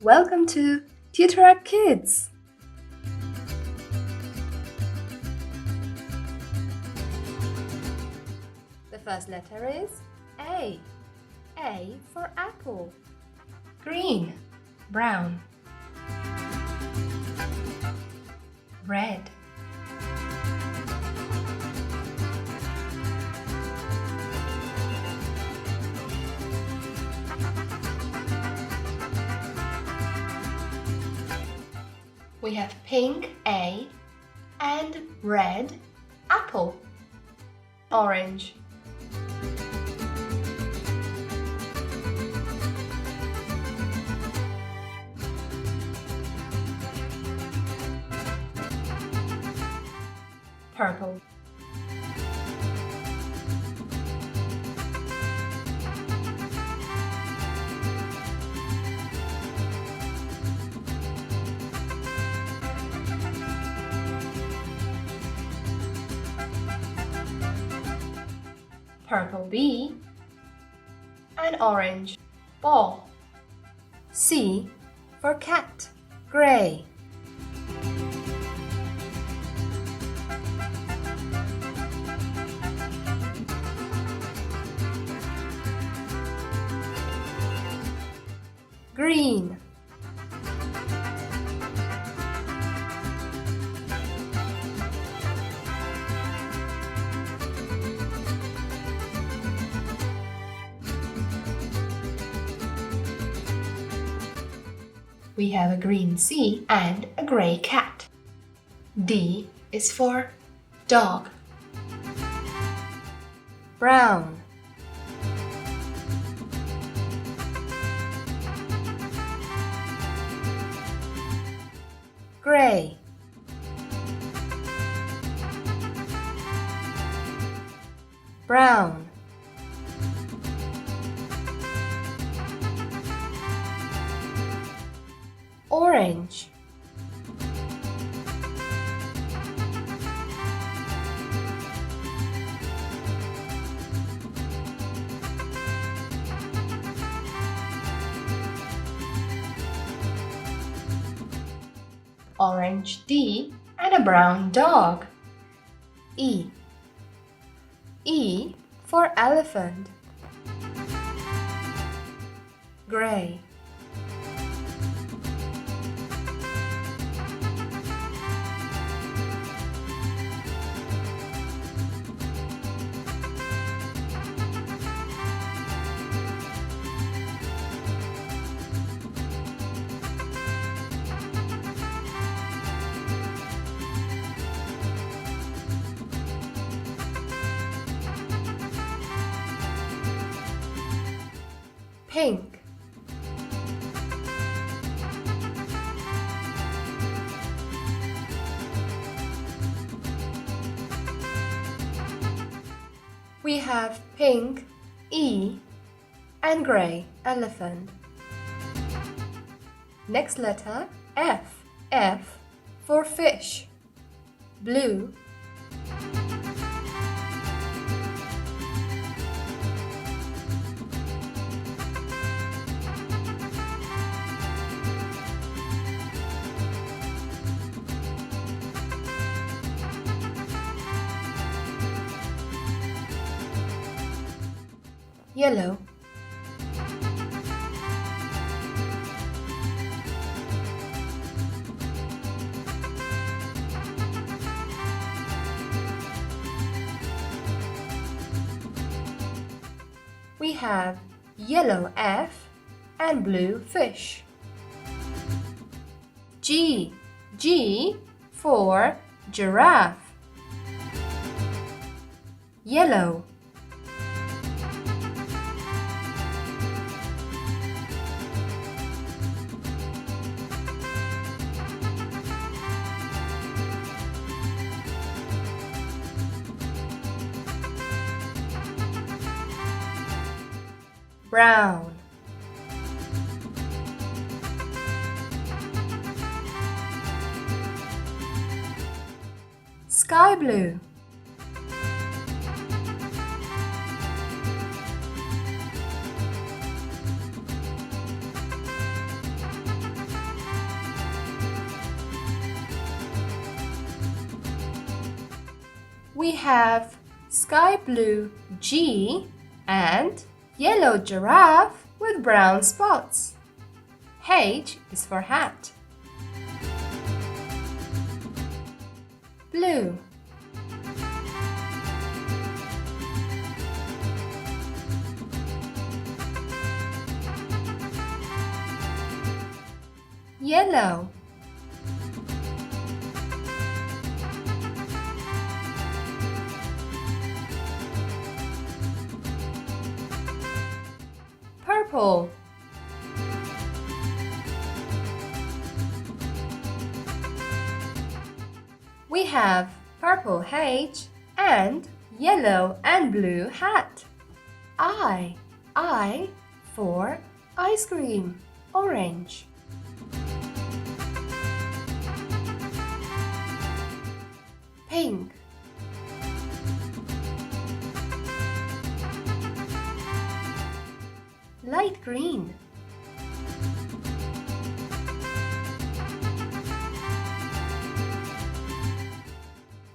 Welcome to Tutor Up Kids! The first letter is A. A for apple. Green, brown. Red. We have pink A and red apple. Orange. Purple. Purple B and orange ball. C for cat, gray. Green. We have a green C and a gray cat. D is for dog. Brown. Gray. Brown. Orange. Orange D and a brown dog. E. E for elephant. Gray. Pink. We have pink E and gray elephant. Next letter F. F for fish. Blue. Yellow. We have yellow F and blue fish. G. G for giraffe. Yellow. Brown. Sky blue. We have sky blue G and yellow giraffe with brown spots. H is for hat. Blue. Yellow. Purple. We have purple H and yellow and blue hat. I for ice cream, orange. Pink. Light green.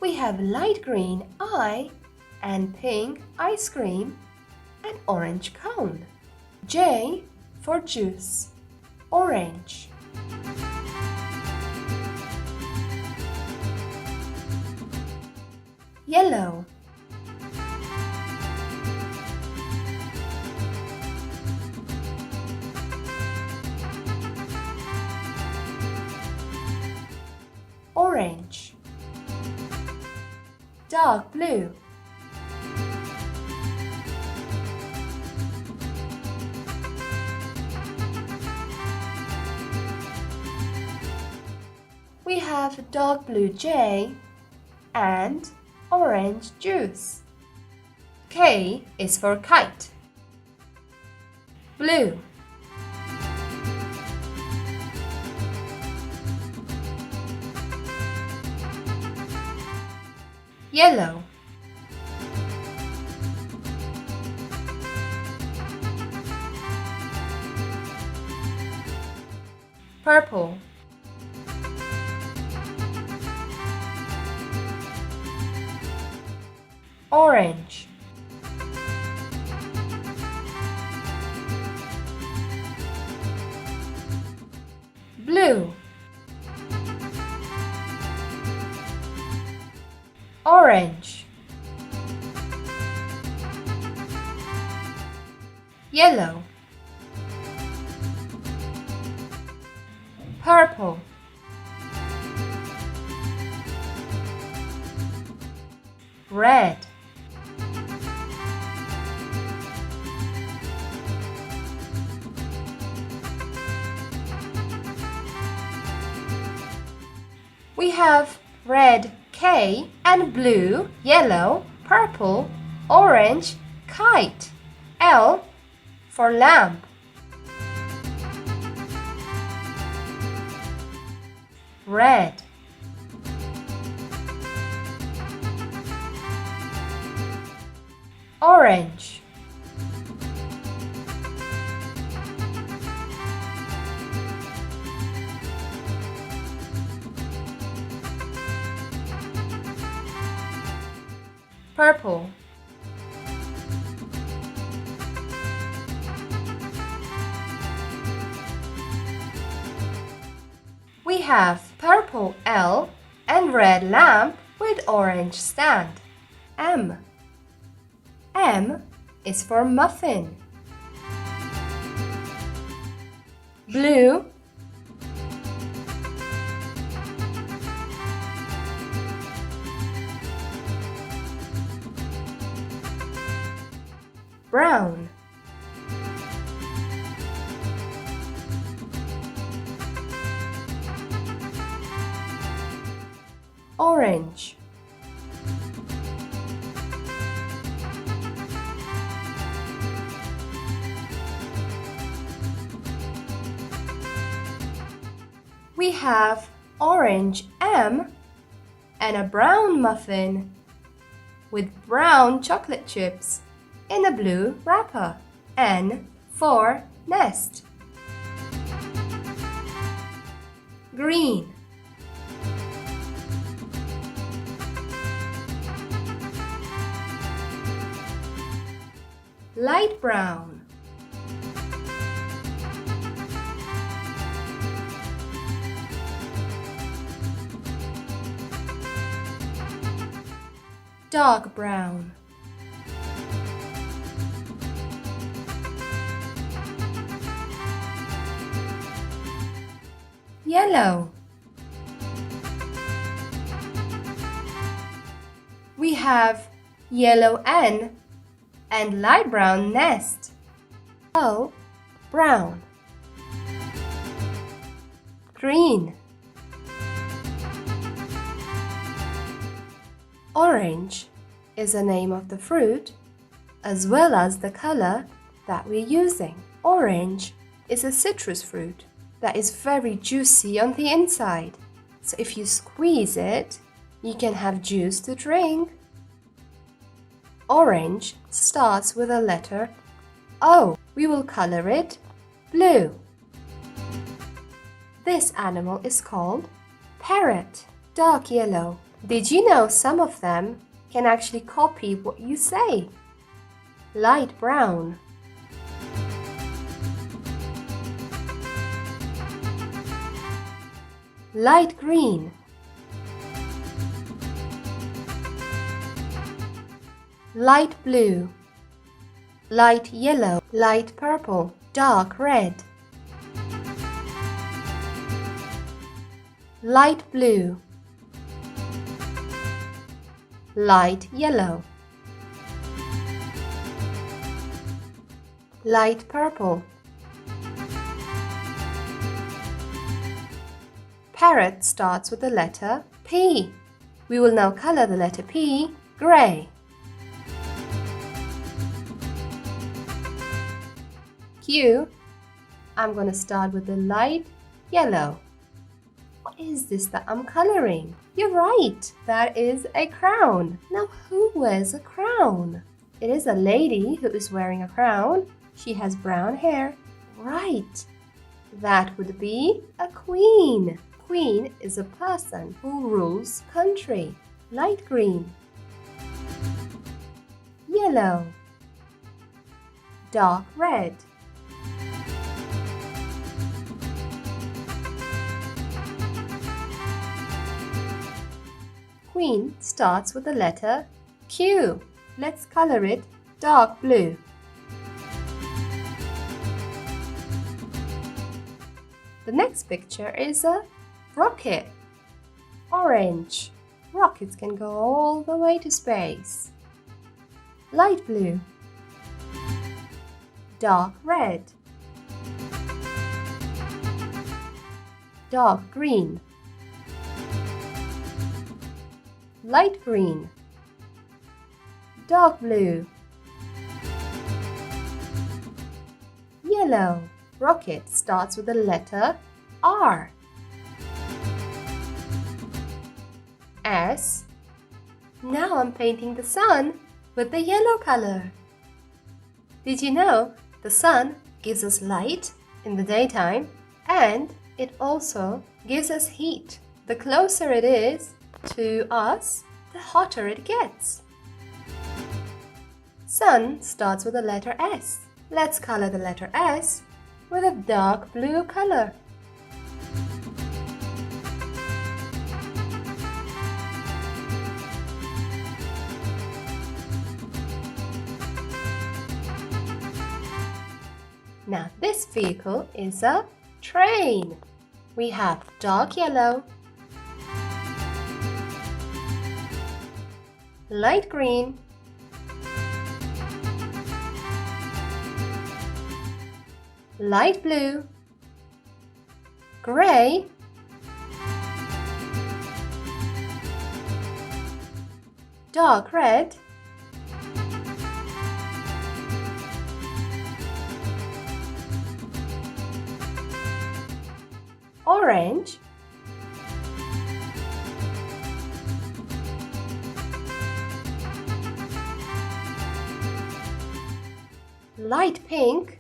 We have light green I and pink ice cream and orange cone. J for juice, orange. Yellow. Orange. Dark blue. We have dark blue J and orange juice. K is for kite. Blue. Yellow. Purple. Orange. Blue. Orange. Yellow. Purple. Red. We have red K and blue, yellow, purple, orange, kite. L for lamp. Red. Orange. Purple. We have purple L and red lamp with orange stand. M. M is for muffin. Blue. Brown. Orange. We have orange M and a brown muffin with brown chocolate chips in a blue wrapper. N for nest. Green. light brown. Dark brown. Yellow. We have yellow N and light brown nest. Oh, brown. Green. Orange is the name of the fruit as well as the color that we're using. Orange is a citrus fruit that is very juicy on the inside. So if you squeeze it, you can have juice to drink. Orange starts with the letter O. We will color it blue. This animal is called parrot, dark yellow. Did you know some of them can actually copy what you say? Light brown. Light green. Light blue. Light yellow. Light purple. Dark red. Light blue. Light yellow. Light purple. Parrot starts with the letter P. We will now color the letter P gray. Q. I'm going to start with the light yellow. What is this that I'm coloring? You're right, that is a crown. Now, who wears a crown? It is a lady who is wearing a crown. She has brown hair. Right, that would be a queen. Queen is a person who rules country. Light green. Yellow. Dark red. Queen starts with the letter Q. Let's color it dark blue. The next picture is a rocket. Orange. Rockets can go all the way to space. Light blue. Dark red. Dark green. Light green. Dark blue. Yellow. Rocket starts with the letter R. S. Now I'm painting the sun with the yellow color. Did you know the sun gives us light in the daytime and it also gives us heat? The closer it is to us, the hotter it gets. Sun starts with the letter S. Let's color the letter S with a dark blue color. Now this vehicle is a train. We have dark yellow, light green, light blue, gray, dark red, orange, light pink,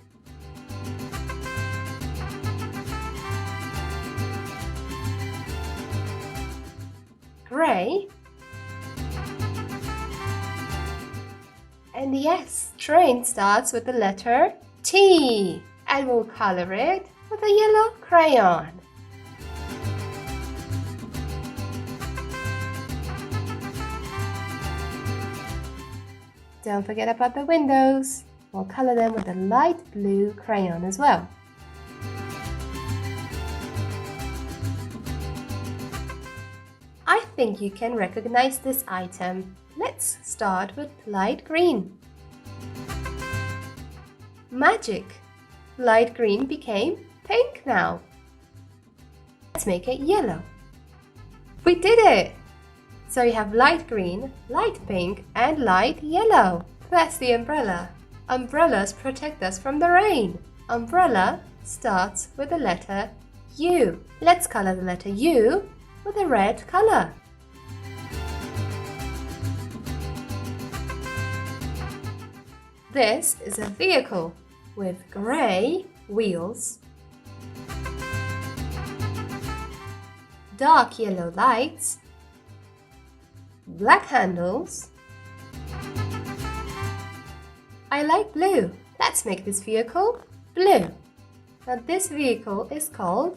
gray, And yes, train starts with the letter T. And we'll color it with a yellow crayon. Don't forget about the windows. We'll color them with a light blue crayon as well. I think you can recognize this item. Let's start with light green. Magic! Light green became pink now. Let's make it yellow. We did it! So you have light green, light pink, and light yellow. That's the umbrella. Umbrellas protect us from the rain. Umbrella starts with the letter U. Let's color the letter U with a red color. This is a vehicle with gray wheels, dark yellow lights, black handles. I like blue. Let's make this vehicle blue. Now this vehicle is called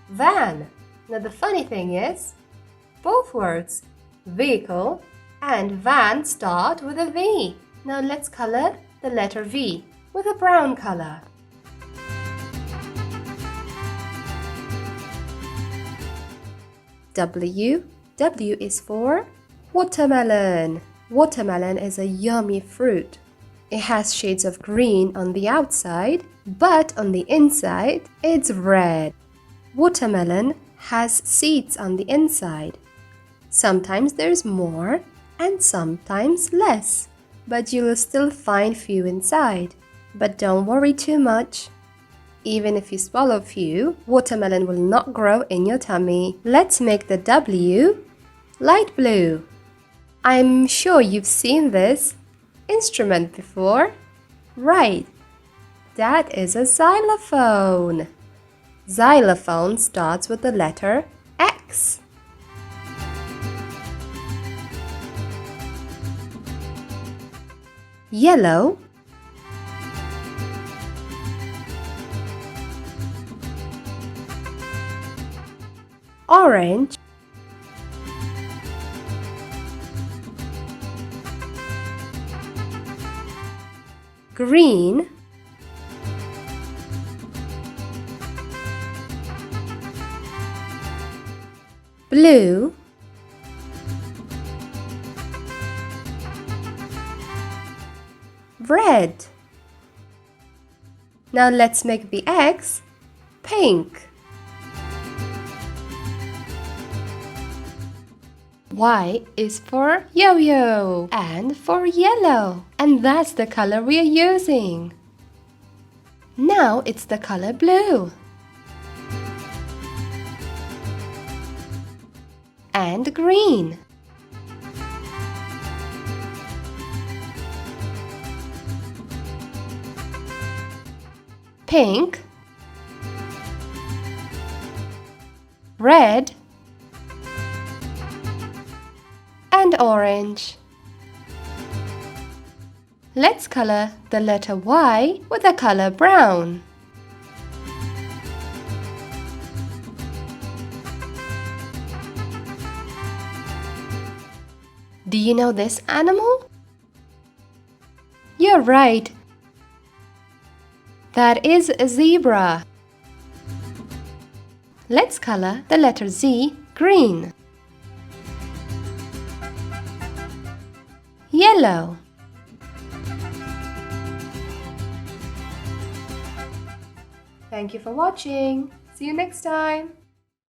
van. Now the funny thing is, both words, vehicle and van, start with a V. Now let's color the letter V with a brown color. W. W is for watermelon. Watermelon is a yummy fruit. It has shades of green on the outside, but on the inside, it's red. Watermelon has seeds on the inside. Sometimes there's more and sometimes less, but you will still find few inside. But don't worry too much. Even if you swallow few, watermelon will not grow in your tummy. Let's make the W light blue. I'm sure you've seen this instrument before. Right, that is a xylophone. Xylophone starts with the letter X. Yellow, orange, green, blue, red. Now let's make the X pink. Y is for yo-yo and for yellow, and that's the color we are using. Now it's the color blue. And green. Pink. Red. And orange. Let's color the letter Y with the color brown. Do you know this animal? You're right. That is a zebra. Let's color the letter Z green. Yellow. Thank you for watching. See you next time.